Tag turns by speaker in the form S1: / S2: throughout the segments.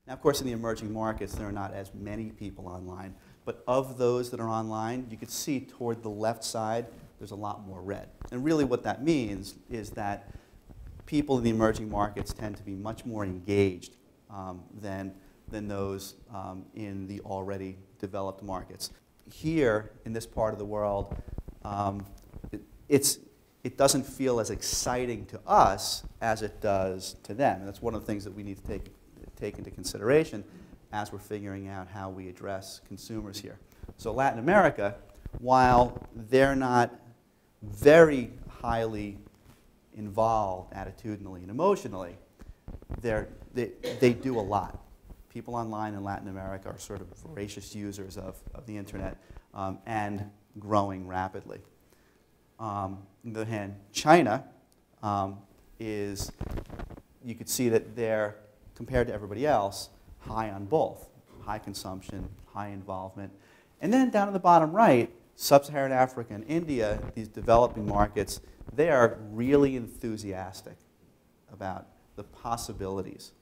S1: Now, of course, in the emerging markets, there are not as many people online. But of those that are online, you can see toward the left side, there's a lot more red. And really what that means is that people in the emerging markets tend to be much more engaged than those in the already developed markets. Here, in this part of the world, it doesn't feel as exciting to us as it does to them. And that's one of the things that we need to take into consideration as we're figuring out how we address consumers here. So Latin America, while they're not very highly involved attitudinally and emotionally, they do a lot. People online in Latin America are sort of voracious users of the internet and growing rapidly. On the other hand, China is, you could see that they're, compared to everybody else, high on both. High consumption, high involvement. And then down in the bottom right, Sub-Saharan Africa and India, these developing markets, they are really enthusiastic about the possibilities.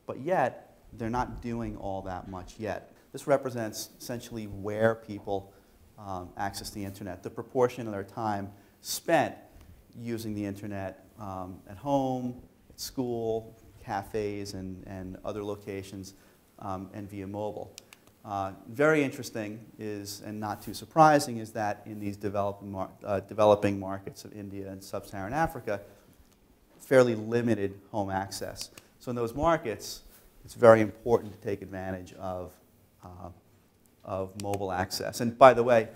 S1: But yet, they're not doing all that much yet. This represents essentially where people access the internet, the proportion of their time spent using the internet at home, at school, cafes, and other locations, and via mobile. Very interesting is, and not too surprising, is that in these developing markets of India and Sub-Saharan Africa, fairly limited home access. So in those markets, it's very important to take advantage of mobile access. And by the way,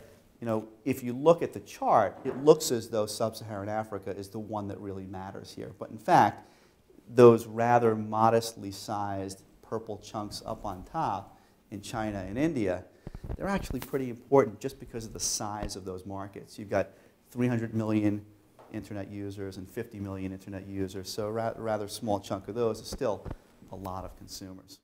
S1: if you look at the chart, it looks as though Sub-Saharan Africa is the one that really matters here. But in fact, those rather modestly sized purple chunks up on top in China and India, they're actually pretty important just because of the size of those markets. You've got 300 million internet users and 50 million internet users, so a rather small chunk of those is still a lot of consumers.